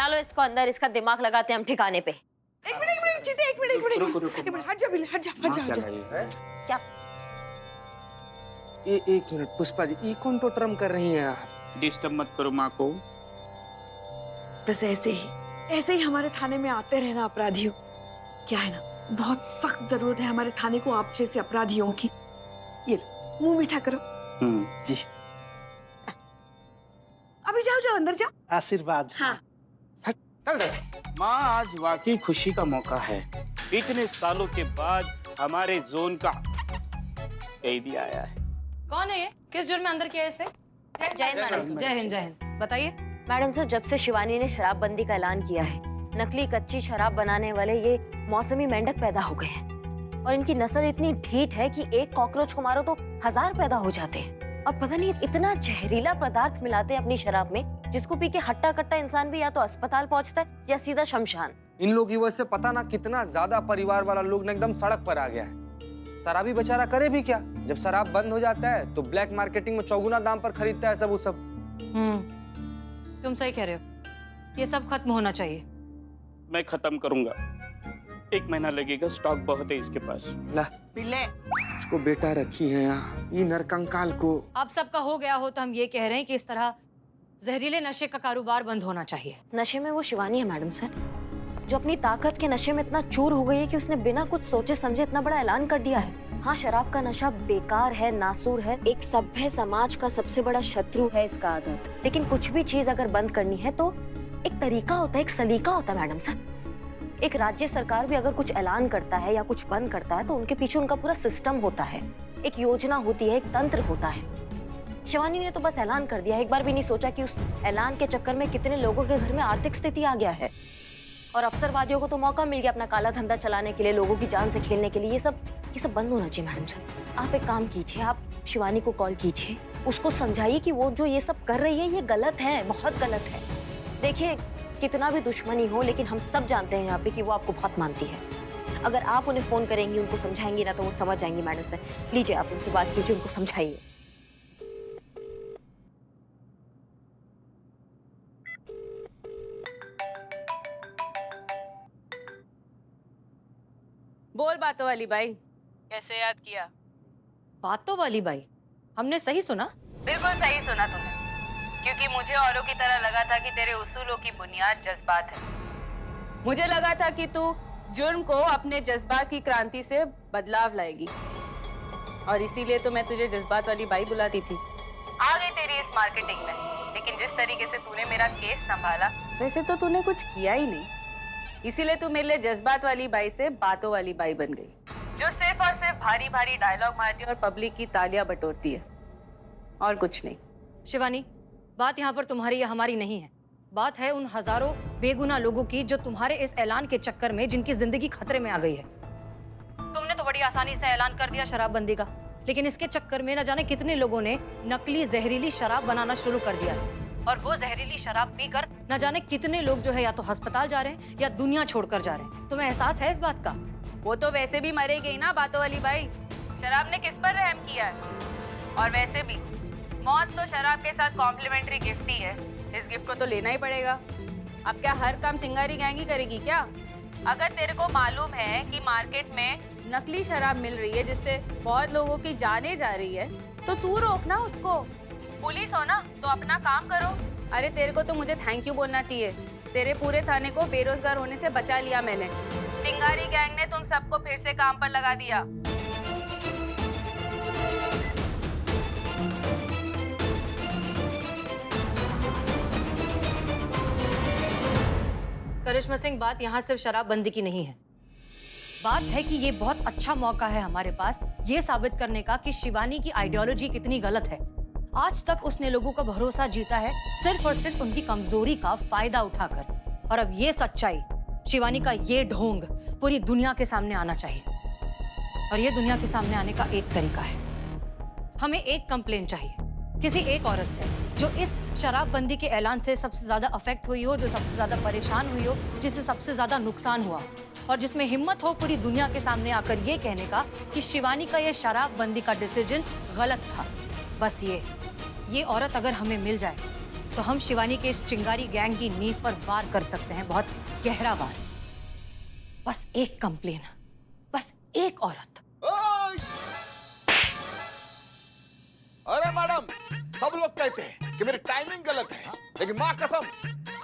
डालो इसको अंदर, इसका दिमाग लगाते हैं हम ठिकाने पे। एक मिनट जीते, एक मिनट हट जा बिल्ले, हट जा। क्या? एक मिनट पुष्पा जी, ये कौन टोटरम कर रही हैं आप? डिस्टर्ब मत करो माँ को। बस ऐसे ही हमारे थाने में आते रहना अपराधियों। क्या है ना, बहुत सख्त जरूरत है हमारे थाने को आप जैसे अपराधियों की। ये लो, मुंह मीठा करो। जी अभी जाओ अंदर जाओ। आशीर्वाद। हाँ चल रहे। माँ, आज वाकई खुशी का मौका है। इतने सालों के बाद हमारे जोन का कैदी आया है। कौन है ये? किस जुर्म में अंदर किया है इसे? जय हिंद मैडम। जय हिंद, जय हिंद। बताइए। मैडम सर, जब से शिवानी ने शराबबंदी का ऐलान किया है, नकली कच्ची शराब बनाने वाले ये मौसमी मेंढक पैदा हो गए हैं और इनकी नस्ल इतनी ढीठ है कि एक कॉकरोच को मारो तो 1000 पैदा हो जाते हैं। और पता नहीं इतना जहरीला पदार्थ मिलाते हैं अपनी शराब में, जिसको पी के हट्टा कट्टा इंसान भी या तो अस्पताल पहुंचता है या सीधा शमशान। इन लोग की वजह से पता ना कितना ज्यादा परिवार वाला लोग ना एकदम सड़क पर आ गया है। शराबी बेचारा करे भी क्या, जब शराब बंद हो जाता है तो ब्लैक मार्केटिंग में चौगुना दाम पर खरीदता है सब। तुम सही कह रहे हो, ये सब खत्म होना चाहिए। मैं खत्म करूंगा, 1 महीना लगेगा, स्टॉक बहुत है इसके पास। ला बिल्ले, इसको बेटा रखी है यहाँ, ये नरकंकाल को। अब सबका हो गया हो तो हम ये कह रहे हैं कि इस तरह जहरीले नशे का कारोबार बंद होना चाहिए। नशे में वो शिवानी है मैडम सर, जो अपनी ताकत के नशे में इतना चूर हो गई है कि उसने बिना कुछ सोचे समझे इतना बड़ा ऐलान कर दिया है। हाँ, शराब का नशा बेकार है, नासूर है, एक सभ्य समाज का सबसे बड़ा शत्रु है इसका आदत। लेकिन कुछ भी चीज अगर बंद करनी है तो एक तरीका होता है, एक सलीका होता है मैडम सर। एक राज्य सरकार भी अगर कुछ ऐलान करता है या कुछ बंद करता है तो उनके पीछे उनका पूरा सिस्टम होता है, एक योजना होती है, एक तंत्र होता है। शिवानी ने तो बस ऐलान कर दिया, एक बार भी नहीं सोचा कि उस ऐलान के चक्कर में कितने लोगों के घर में आर्थिक स्थिति आ गया है। और अफसरवादियों को तो मौका मिल गया अपना काला धंधा चलाने के लिए, लोगों की जान से खेलने के लिए। ये सब बंद होना चाहिए मैडम सर। आप एक काम कीजिए, आप शिवानी को कॉल कीजिए, उसको समझाइए कि वो जो ये सब कर रही है ये गलत है, बहुत गलत है। देखिए, कितना भी दुश्मनी हो लेकिन हम सब जानते हैं यहाँ पे कि वो आपको बहुत मानती है। अगर आप उन्हें फोन करेंगी, उनको समझाएंगी ना तो वो समझ जाएंगी मैडम सर। लीजिए, आप उनसे बात कीजिए, उनको समझाइए। बोल बातों वाली बाई, कैसे याद किया? बातों वाली बाई, हमने सही सुना? बिल्कुल सही सुना तुमने, क्योंकि मुझे औरों की तरह लगा था कि तेरे उसूलों की बुनियाद जज्बात है। मुझे लगा था कि तू जुर्म को अपने जज्बात की क्रांति से बदलाव लाएगी, और इसीलिए तो मैं तुझे जज्बात वाली बाई बुलाती थी। आ गई तेरी इस मार्केटिंग में, लेकिन जिस तरीके से तूने मेरा केस संभाला वैसे तो तूने कुछ किया ही नहीं। इसीलिए तू मेरे लिए जज्बात वाली बाई से बातों वाली बाई बन गई, जो सिर्फ और सिर्फ भारी भारी डायलॉग मारती है और पब्लिक की तालियां बटोरती है, और कुछ नहीं। शिवानी, बात यहाँ पर तुम्हारी या हमारी नहीं है, बात है उन हजारों बेगुनाह लोगों की जो तुम्हारे इस ऐलान के चक्कर में जिनकी जिंदगी खतरे में आ गई है। तुमने तो बड़ी आसानी से ऐलान कर दिया शराबबंदी का, लेकिन इसके चक्कर में न जाने कितने लोगों ने नकली जहरीली शराब बनाना शुरू कर दिया है, और वो जहरीली शराब पीकर न जाने कितने लोग जो है या तो अस्पताल जा रहे हैं या दुनिया छोड़कर जा रहे हैं। तुम्हें एहसास है इस बात का? वो तो वैसे भी मरेगी ना बातों वाली बाई, शराब ने किस पर रहम किया है? और वैसे भी मौत तो शराब के साथ कॉम्प्लीमेंट्री गिफ्ट ही है, इस गिफ्ट को तो लेना ही पड़ेगा। अब क्या हर काम चिंगारी गैंग ही करेगी क्या? अगर तेरे को मालूम है कि मार्केट में नकली शराब मिल रही है जिससे बहुत लोगों की जाने जा रही है, तो तू रोकना उसको। पुलिस हो ना तो अपना काम करो। अरे तेरे को तो मुझे थैंक यू बोलना चाहिए, तेरे पूरे थाने को बेरोजगार होने से बचा लिया मैंने। चिंगारी गैंग ने तुम सबको फिर से काम पर लगा दिया। करिश्मा सिंह, बात यहाँ सिर्फ शराबबंदी की नहीं है, बात है कि ये बहुत अच्छा मौका है हमारे पास ये साबित करने का कि शिवानी की आइडियोलॉजी कितनी गलत है। आज तक उसने लोगों का भरोसा जीता है सिर्फ और सिर्फ उनकी कमजोरी का फायदा उठाकर, और अब ये सच्चाई, शिवानी का ये ढोंग पूरी दुनिया के सामने आना चाहिए। और ये दुनिया के सामने आने का एक तरीका है, हमें एक कंप्लेंट चाहिए किसी एक औरत से जो इस शराबबंदी के ऐलान से सबसे ज्यादा अफेक्ट हुई हो, जो सबसे ज्यादा परेशान हुई हो, जिससे सबसे ज्यादा नुकसान हुआ, और जिसमें हिम्मत हो पूरी दुनिया के सामने आकर ये कहने का कि शिवानी का ये शराबबंदी का डिसीजन गलत था। बस ये औरत अगर हमें मिल जाए तो हम शिवानी के इस चिंगारी गैंग की नींव पर वार कर सकते हैं, बहुत गहरा वार। बस एक कंप्लेन, बस एक औरत। अरे मैडम, सब लोग कहते हैं कि मेरी टाइमिंग गलत है, लेकिन माँ कसम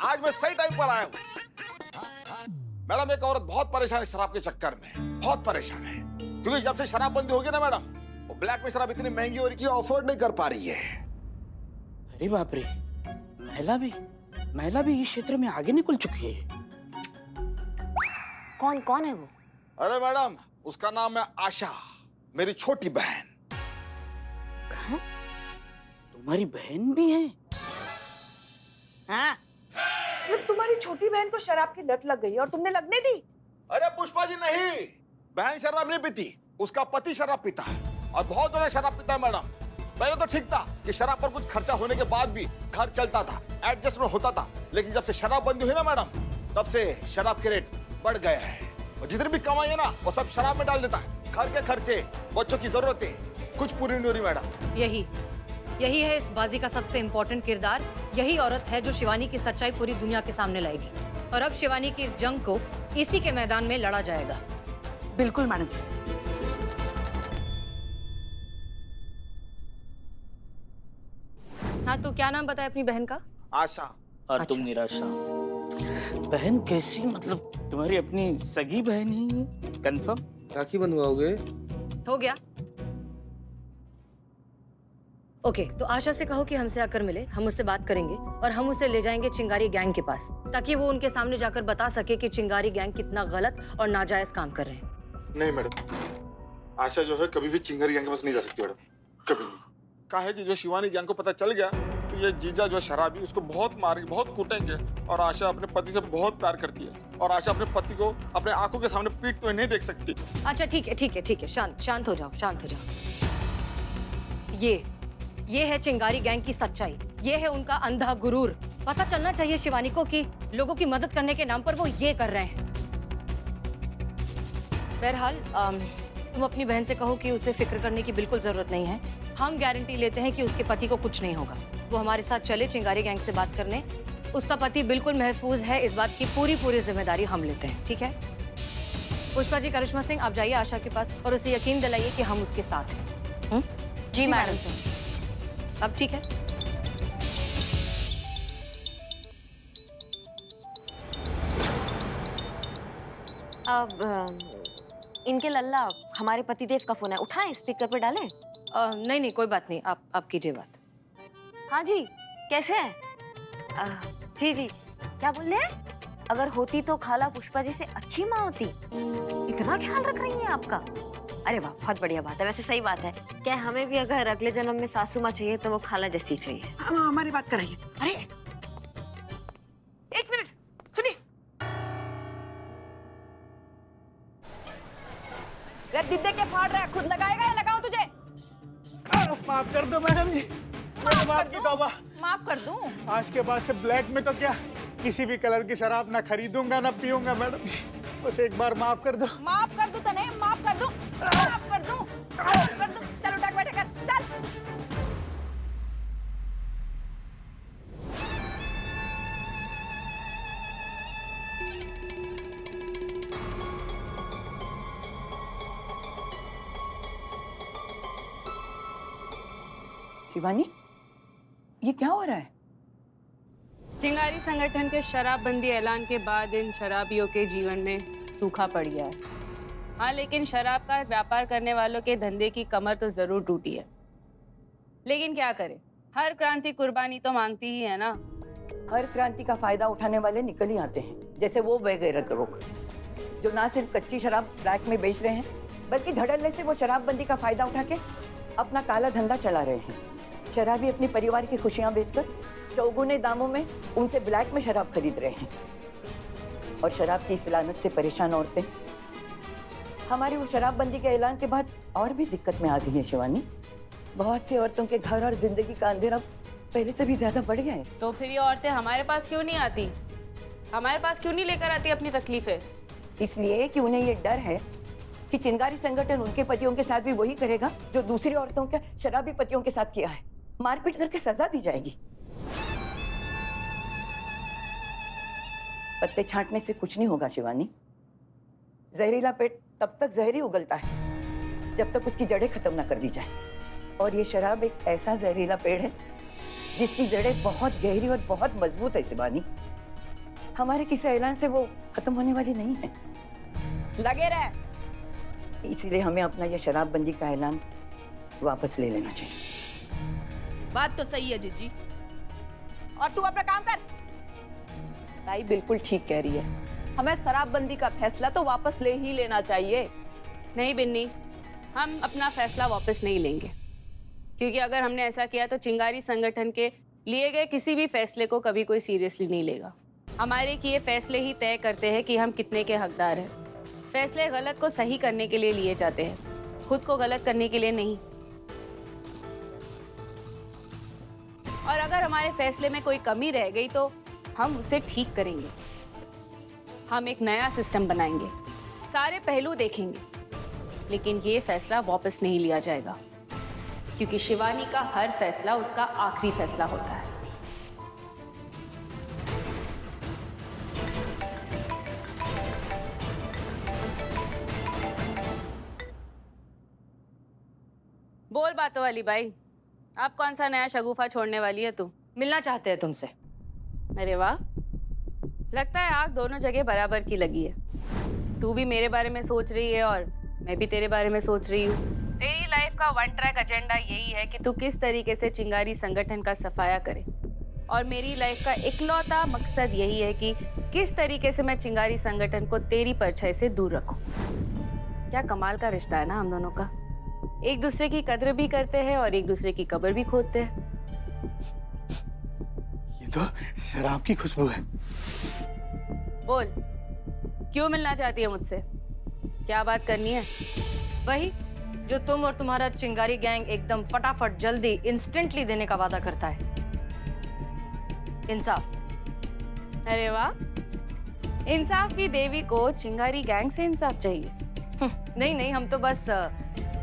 आज मैं सही टाइम पर आया हूँ। मैडम, एक औरत बहुत परेशान है शराब के चक्कर में, बहुत परेशान है, क्योंकि जब से शराब बंदी होगी ना मैडम, वो ब्लैक में शराब इतनी महंगी हो रही है, अफोर्ड नहीं कर पा रही है। अरे बाप रे, महिला भी इस क्षेत्र में आगे निकल चुकी है। कौन कौन है वो? अरे मैडम, उसका नाम है आशा, मेरी छोटी बहन। तुम्हारी बहन भी है? हाँ? मतलब तुम्हारी छोटी बहन को शराब की लत लग गई और तुमने लगने दी? अरे पुष्पा जी नहीं, बहन शराब नहीं पीती, उसका पति शराब पीता है और बहुत ज्यादा शराब पीता है मैडम। पहले तो ठीक था कि शराब पर कुछ खर्चा होने के बाद भी घर चलता था, एडजस्टमेंट होता था, लेकिन जब से शराब बंदी हुई ना मैडम, तब से शराब के रेट बढ़ गए हैं और जितनी भी कमाई है ना वो सब शराब में डाल देता है। घर के खर्चे, बच्चों की जरूरतें कुछ पूरी नहीं हो रही मैडम। यही है इस बाजी का सबसे इम्पोर्टेंट किरदार। यही औरत है जो शिवानी की सच्चाई पूरी दुनिया के सामने लाएगी और अब शिवानी की इस जंग को इसी के मैदान में लड़ा जाएगा। बिल्कुल मैडम सर। हाँ, तो क्या नाम बताया अपनी बहन का? आशा। और तुम निराशा। बहन कैसी, मतलब तुम्हारी अपनी सगी बहन ही है? कंफर्म? राखी बंधवाओगे? हो गया। ओके, तो आशा से कहो कि हमसे आकर मिले, हम उससे बात करेंगे और हम उसे ले जाएंगे चिंगारी गैंग के पास, ताकि वो उनके सामने जाकर बता सके कि चिंगारी गैंग कितना गलत और नाजायज काम कर रहे हैं। नहीं मैडम, आशा जो है कभी भी चिंगारी गैंग के पास नहीं जा सकती मैडम, कभी नहीं। कहा है कि जो शिवानी गैंग को पता चल गया तो ये जीजा जो शराबी उसको बहुत मारेंगे, बहुत कूटेंगे। और आशा अपने पति से बहुत प्यार करती है और आशा अपने पति को अपने आंखों के सामने पीटते हुए नहीं देख सकती। अच्छा ठीक है, शांत हो जाओ। ये है चिंगारी गैंग की सच्चाई, ये है उनका अंधा गुरूर। पता चलना चाहिए शिवानी को कि लोगों की मदद करने के नाम पर वो ये कर रहे हैं। बहरहाल तुम अपनी बहन से कहो कि उसे फिक्र करने की बिल्कुल जरूरत नहीं है। हम गारंटी लेते हैं कि उसके पति को कुछ नहीं होगा। वो हमारे साथ चले चिंगारी गैंग से बात करने, उसका पति बिल्कुल महफूज है, इस बात की पूरी जिम्मेदारी हम लेते हैं, ठीक है? पुष्पा जी, करिश्मा सिंह, आप जाइए आशा के पास और उसे यकीन दिलाइए कि हम उसके साथ हैं। जी मैडम सर। अब ठीक है? अब इनके लल्ला हमारे पतिदेव का फोन है, उठाएं, स्पीकर पे डालें? नहीं, कोई बात नहीं, आप कीजिए बात। हाँ जी, कैसे हैं? जी, क्या बोल रहे हैं? अगर होती तो खाला पुष्पा जी से अच्छी माँ होती। इतना ख्याल रख रही हैं आपका? अरे वाह, बहुत बढ़िया बात है। वैसे सही बात है, क्या हमें भी अगर अगले जन्म में सासू माँ चाहिए तो वो खाला जैसी चाहिए। हमारी बात कराइए। अरे एक मिनट सुनिए। दिद्दे के फाड़ रहा है, खुद लगाएगा या लगाऊं तुझे? माफ कर दो मैडम जी, मैडम आपकी तौबा। माफ कर दूं? आज के बाद से ब्लैक में तो क्या किसी भी कलर की शराब ना खरीदूंगा ना पीऊंगा मैडम जी, बस एक बार माफ कर दो। माफ कर दूं तो नहीं, माफ कर दूं। चल उठा बैठे कर, चल। शिवानी, ये क्या हो रहा है? चिंगारी संगठन के शराबबंदी ऐलान के बाद इन शराबियों के जीवन में सूखा पड़ गया है। हाँ, लेकिन शराब का व्यापार करने वालों के धंधे की कमर तो जरूर टूटी है। लेकिन क्या करें, हर क्रांति कुर्बानी तो मांगती ही है ना। हर क्रांति का फायदा उठाने वाले निकल ही आते हैं, जैसे वो बेगैरत लोग जो ना सिर्फ कच्ची शराब ब्लैक में बेच रहे हैं, बल्कि धड़ल्ले से वो शराबबंदी का फायदा उठा के अपना काला धंधा चला रहे हैं। शराबी अपने परिवार की खुशियां बेचकर चौगुने दामों में उनसे ब्लैक में शराब खरीद रहे हैं। और शराब की इस लानत से परेशान औरतें हमारी वो शराबबंदी के ऐलान के बाद और भी दिक्कत में आ गई है शिवानी। बहुत सी औरतों के घर और जिंदगी का अंधेरा पहले से भी ज्यादा बढ़ गया है। तो फिर ये औरतें हमारे पास क्यों नहीं आती? हमारे पास क्यों नहीं लेकर आती अपनी तकलीफें? इसलिए कि उन्हें ये डर है कि चिंगारी संगठन उनके पतियों के साथ भी वही करेगा जो दूसरी औरतों के शराबी पतियों के साथ किया है। मारपीट करके सजा दी जाएगी। पत्ते छांटने से कुछ नहीं होगा शिवानी। जहरीला पेड़ तब तक जहर ही उगलता है जब तक उसकी जड़ें खत्म ना कर दी जाए। और ये शराब एक ऐसा जहरीला पेड़ है जिसकी जड़ें बहुत गहरी और बहुत मजबूत है शिवानी। हमारे किसी ऐलान से वो खत्म होने वाली नहीं है। लगे रहे। इसीलिए हमें अपना ये शराबबंदी का ऐलान वापस ले लेना चाहिए। बात तो सही है जीजी, और तू अपना काम कर। ताई बिल्कुल ठीक कह रही है, हमें शराबबंदी का फैसला तो वापस ले ही लेना चाहिए। नहीं बिन्नी, हम अपना फैसला वापस नहीं लेंगे, क्योंकि अगर हमने ऐसा किया तो चिंगारी संगठन के लिए गए किसी भी फैसले को कभी कोई सीरियसली नहीं लेगा। हमारे किए फैसले ही तय करते हैं कि हम कितने के हकदार हैं। फैसले गलत को सही करने के लिए लिए जाते हैं, खुद को गलत करने के लिए नहीं। और अगर हमारे फैसले में कोई कमी रह गई तो हम उसे ठीक करेंगे। हम एक नया सिस्टम बनाएंगे, सारे पहलू देखेंगे, लेकिन ये फैसला वापस नहीं लिया जाएगा, क्योंकि शिवानी का हर फैसला उसका आखिरी फैसला होता है। बोल बातों वाली बाई, अब कौन सा नया शगुफा छोड़ने वाली है तू? मिलना चाहते हैं तुमसे। अरे वाह, लगता है आग दोनों जगह बराबर की लगी है। तू भी मेरे बारे में सोच रही है और मैं भी तेरे बारे में सोच रही हूँ। तेरी लाइफ का वन ट्रैक एजेंडा यही है कि तू किस तरीके से चिंगारी संगठन का सफाया करे, और मेरी लाइफ का इकलौता मकसद यही है कि किस तरीके से मैं चिंगारी संगठन को तेरी परछाई से दूर रखूं। क्या कमाल का रिश्ता है ना हम दोनों का। एक दूसरे की कद्र भी करते हैं और एक दूसरे की कब्र भी खोदते हैं। ये तो शराब की खुशबू है। बोल, क्यों मिलना चाहती है मुझसे? क्या बात करनी है? वही जो तुम और तुम्हारा चिंगारी गैंग एकदम फटाफट जल्दी इंस्टेंटली देने का वादा करता है, इंसाफ। अरे वाह, इंसाफ की देवी को चिंगारी गैंग से इंसाफ चाहिए? नहीं नहीं, हम तो बस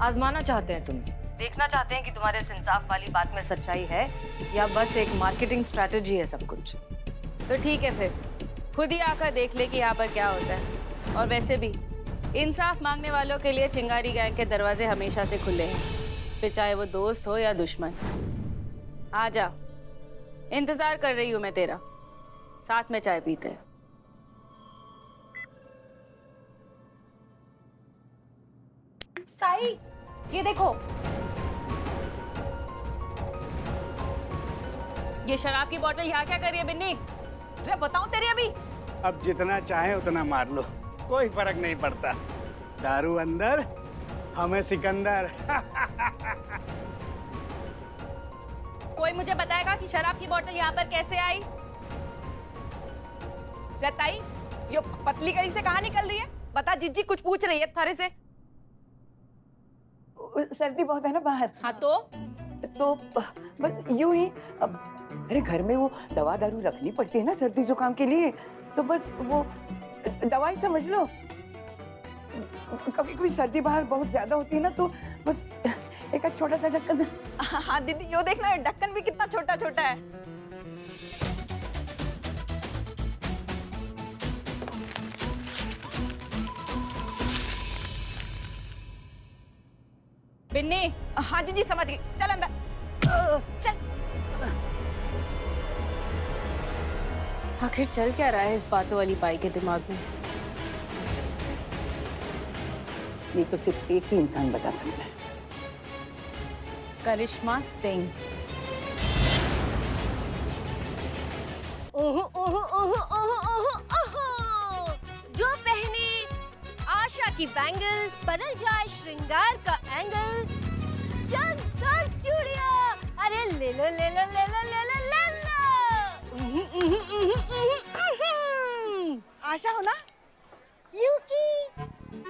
आजमाना चाहते हैं तुम्हें, देखना चाहते हैं कि तुम्हारे इस इंसाफ वाली बात में सच्चाई है या बस एक मार्केटिंग स्ट्रैटेजी है सब कुछ। तो ठीक है, फिर खुद ही आकर देख ले कि यहाँ पर क्या होता है। और वैसे भी इंसाफ मांगने वालों के लिए चिंगारी गैंग के दरवाजे हमेशा से खुले हैं, फिर चाहे वो दोस्त हो या दुश्मन। आ जा, इंतजार कर रही हूँ मैं तेरा, साथ में चाय पीते हैं। ताई, ये देखो। ये शराब की बोतल यहाँ क्या कर रही है बिन्नी? अरे बताऊं तेरी अभी। अब जितना चाहे उतना मार लो, कोई फर्क नहीं पड़ता। दारू अंदर, हमें सिकंदर। कोई मुझे बताएगा कि शराब की बोतल यहाँ पर कैसे आई? ताई, ये पतली गली से कहाँ निकल रही है? बता, जीजी कुछ पूछ रही है थारे से। सर्दी बहुत है ना बाहर। हाँ तो बस यूं ही। अब अरे घर में वो दवा दारू रखनी पड़ती है ना सर्दी जुकाम के लिए, तो बस वो दवाई समझ लो। कभी कभी सर्दी बाहर बहुत ज्यादा होती है ना, तो बस एक छोटा सा ढक्कन। हाँ दीदी, यो देखना, ढक्कन भी कितना छोटा छोटा है। बिन्नी। हाँ जीजी, समझ गई। चल अंदर, चल। आखिर चल क्या रहा है इस बातों वाली बाई के दिमाग में? ये तो सिर्फ एक ही इंसान बता सकता है। करिश्मा सिंह। ओहो ओहो ओहो ओहो ओहो ओहो, जो पहने आशा की बैंगल बदल जाए श्रृंगार का एंगल। चल सर चूड़िया, अरे ले लो ले लो ले लो ले लो ले लो। आशा हो ना? यूकी,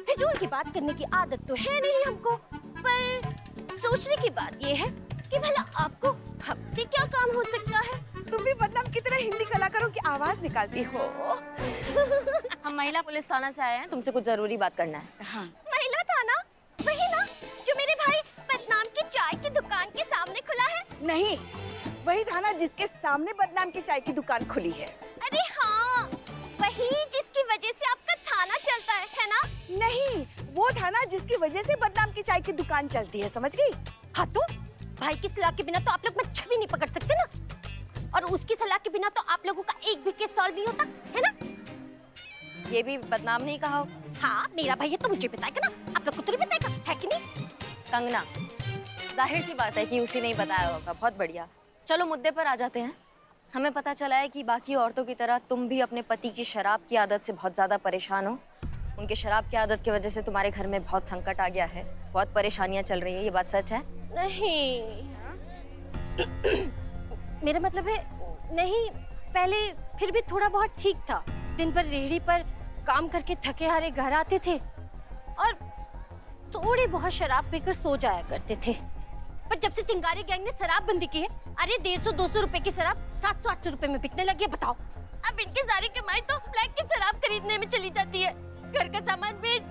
फिजूल की बात करने की आदत तो है नहीं हमको, पर सोचने की बात ये है कि भला आपको हमसे क्या काम हो सकता है? तुम भी बदनाम की तरह हिंदी कलाकारों की आवाज निकालती हो। हम महिला पुलिस थाना से आए हैं, तुमसे कुछ जरूरी बात करना है। हाँ। महिला थाना? वही ना जो मेरे भाई बदनाम की चाय की दुकान के सामने खुला है? नहीं, वही थाना जिसके सामने बदनाम की चाय की दुकान खुली है। अरे हाँ, वही वजह से बदनाम की चाय की दुकान चलती है, समझ गई? हाँ तो भाई की सलाह के बिना तो आप लोग मच्छी नहीं पकड़ सकते ना, और उसकी सलाह के बिना तो आप लोगों का एक भी केस सॉल्व नहीं होता, है ना? ये भी बदनाम नहीं कहा हो। हाँ, मेरा भाई है तो मुझे बताएगा ना, आप लोग को तो नहीं बताएगा, है कि नहीं? कंगना, जाहिर सी बात है कि उसी ने ही बताया होगा। बहुत बढ़िया, चलो मुद्दे पर आ जाते हैं। हमें पता चला है कि बाकी औरतों की तरह तुम भी अपने पति की शराब की आदत से बहुत ज्यादा परेशान हो। उनके शराब की आदत की वजह से तुम्हारे घर में बहुत संकट आ गया है, बहुत परेशानियां चल रही है, ये बात सच है? नहीं मेरा मतलब है नहीं, पहले फिर भी थोड़ा बहुत ठीक था। दिन भर रेहड़ी पर काम करके थके हारे घर आते थे और थोड़ी बहुत शराब पीकर सो जाया करते थे। पर जब से चिंगारी गैंग ने शराब बंदी की है, अरे 150-200 रुपए की शराब 700-800 रुपए में बिकने लगी है, बताओ। अब इनकी सारी कमाई तो ब्लैक की शराब खरीदने में चली जाती है। घर का सामान बेच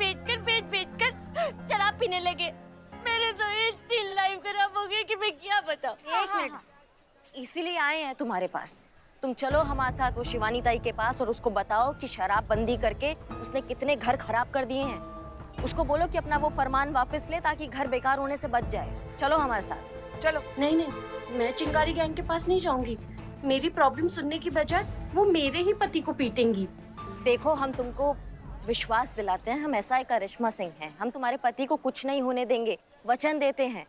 कर शराब पीने लगे। मेरे तो इतनी लाइफ खराब हो गई कि मैं क्या बताऊं। एक मिनट, इसीलिए आए हैं तुम्हारे पास। तुम चलो हमारे साथ वो शिवानी ताई के पास और उसको बताओ कि शराब बंदी करके उसने कितने घर खराब कर दिए हैं। उसको बोलो कि अपना वो फरमान वापस ले ताकि घर बेकार होने से बच जाए। चलो हमारे साथ। चलो। नहीं, मैं चिंगारी गैंग के पास नहीं जाऊंगी। मेरी प्रॉब्लम सुनने की बजाय वो मेरे ही पति को पीटेंगी। देखो, हम तुमको विश्वास दिलाते हैं, हम ऐसा करिश्मा सिंह हैं। हम तुम्हारे पति को कुछ नहीं होने देंगे, वचन देते हैं।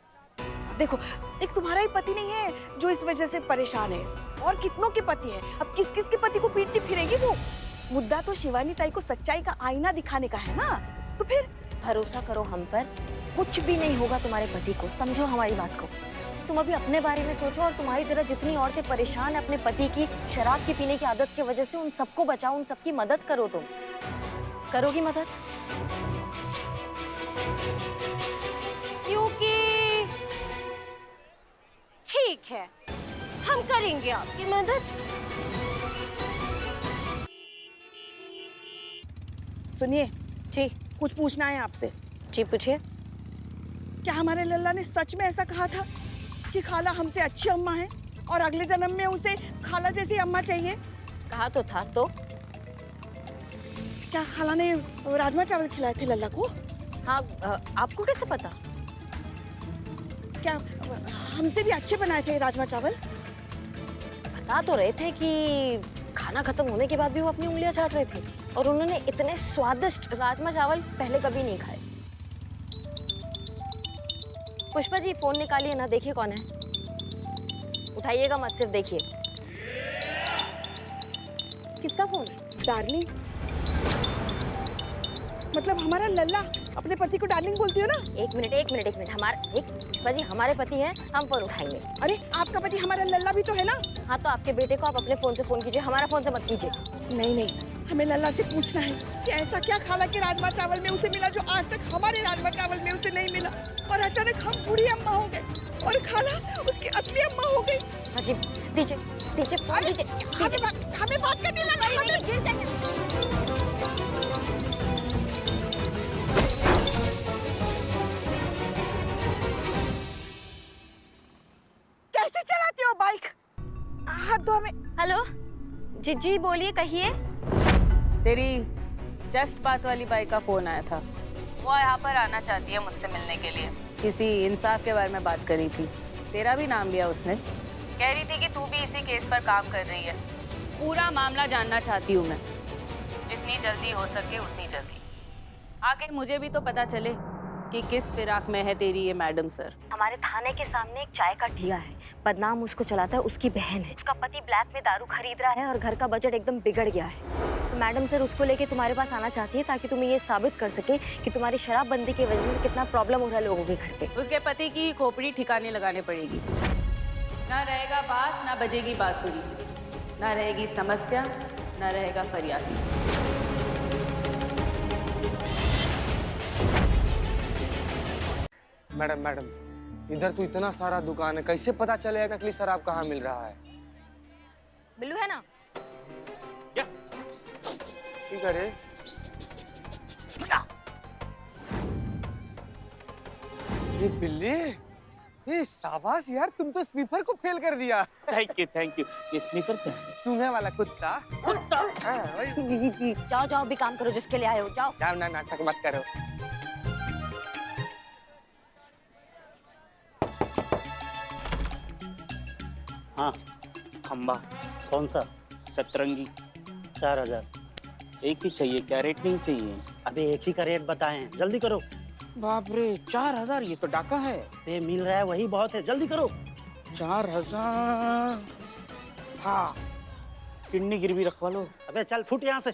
देखो, एक तुम्हारा ही पति नहीं है जो इस वजह से परेशान है, और कितनों के पति हैं। अब किस किस के पति को पीटती फिरेगी वो? मुद्दा तो शिवानी ताई को सच्चाई का आईना दिखाने का है ना, तो फिर भरोसा करो हम पर, कुछ भी नहीं होगा तुम्हारे पति को। समझो हमारी बात को। तुम अभी अपने बारे में सोचो, और तुम्हारी तरह जितनी औरतें परेशान है अपने पति की शराब की पीने की आदत की वजह से, उन सबको बचाओ, उन सबकी मदद करो। तुम करोगी मदद? क्योंकि ठीक है, हम करेंगे आपकी मदद। सुनिए जी कुछ पूछना है आपसे। जी पूछिए। क्या हमारे लल्ला ने सच में ऐसा कहा था कि खाला हमसे अच्छी अम्मा है और अगले जन्म में उसे खाला जैसी अम्मा चाहिए? कहा तो था। तो क्या खाला ने राजमा चावल खिलाए थे लल्ला को? हाँ, आपको कैसे पता? क्या हमसे भी अच्छे बनाए थे राजमा चावल? बता तो रहे थे कि खाना खत्म होने के बाद भी वो अपनी उंगलियां चाट रहे थे, और उन्होंने इतने स्वादिष्ट राजमा चावल पहले कभी नहीं खाए। पुष्पा जी, फोन निकालिए ना, देखिए कौन है। उठाइएगा मत, सिर्फ देखिए। किसका फोन? डार्लिंग। मतलब हमारा लल्ला अपने पति को डार्लिंग बोलती हो ना? एक मिनट। पुष्पा जी, हमारे पति हैं, हम फोन उठाएंगे। अरे आपका पति हमारा लल्ला भी तो है ना? हाँ, तो आपके बेटे को आप अपने फोन से फोन कीजिए, हमारा फोन से मत कीजिए। नहीं, हमें लल्ला से पूछना है कि ऐसा क्या खाला के राजमा चावल में उसे मिला जो आज तक हमारे राजमा चावल में उसे नहीं मिला, और अचानक हम बूढ़ी अम्मा हो गए और खाला उसकी असली अम्मा हो गई। हाँ जी, दीजिए फोन दीजिए। हमें बात करनी लगा, गिर जाएंगे। कैसे चलाती हो बाइक? हाथ धो हमें। हेलो जी बोलिए, कहिए। तेरी जस्ट बात वाली बाई का फोन आया था। वो यहाँ पर आना चाहती है मुझसे मिलने के लिए। किसी इंसाफ के बारे में बात करी थी, तेरा भी नाम लिया उसने। कह रही थी कि तू भी इसी केस पर काम कर रही है। पूरा मामला जानना चाहती हूँ मैं, जितनी जल्दी हो सके उतनी जल्दी। आखिर मुझे भी तो पता चले कि किस फिराक में है तेरी ये मैडम सर। हमारे थाने के सामने एक चाय का ठिया है, बदनाम उसको चलाता है, उसकी बहन है। उसका पति ब्लैक में दारू खरीद रहा है और घर का बजट एकदम बिगड़ गया है। तो मैडम सर उसको लेके तुम्हारे पास आना चाहती है ताकि तुम्हें ये साबित कर सके कि तुम्हारी शराबबंदी की वजह से कितना प्रॉब्लम हो रहा है लोगों के घर पे। उसके पति की खोपड़ी ठिकाने लगाने पड़ेगी। ना रहेगा बांस, ना बजेगी बांसुरी, ना रहेगी समस्या, ना रहेगा फरियादी। मैडम, इधर तो इतना सारा दुकान है, कैसे पता चलेगा कि नकली शराब कहाँ मिल रहा है? बिल्लू है ना? ठीक है रे। ये बिल्ली, ये शाबाश यार, तुम तो स्नीफर को फेल कर दिया। Thank you. ये स्नीफर क्या है? सूंघने वाला कुत्ता। हाँ, वही। जाओ भी काम करो जिसके लिए आए हो, जाओ। ना नाटक मत करो। हाँ। खंबा। कौन सा? सतरंगी। 4000। एक ही चाहिए क्या, रेट नहीं चाहिए? अबे एक ही का रेट बताएं, जल्दी करो। बाप रे 4000, ये तो डाका है। ये मिल रहा है वही बहुत है, जल्दी करो। 4000। हाँ, किडनी गिरवी रखवा लो। अबे चल फुट यहाँ से।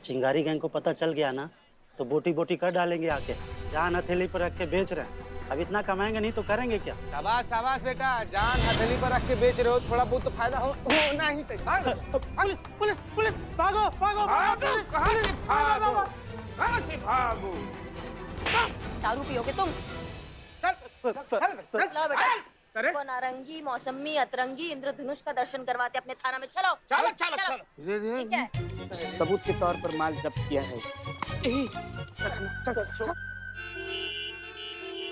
चिंगारी गैंग को पता चल गया ना तो बोटी बोटी कर डालेंगे आके। जान हथेली पर रख के बेच रहे हैं, अब इतना कमाएंगे नहीं तो करेंगे क्या? शाबाश शाबाश बेटा, जान हथेली पर रख के बेच रहे हो, थोड़ा बहुत तो फायदा होना ही चाहिए। पुलिस पुलिस, भागो भागो भागो, कहाँ से भागो, कहाँ से भागो? दारू पियोगे तुम? चल चलो बेटा, वो नारंगी मौसमी अतरंगी इंद्रधनुष का दर्शन करवाते अपने थाना में। चलो चलो चलो चलो, ठीक है। सबूत के तौर पर माल जब्त किया है। चल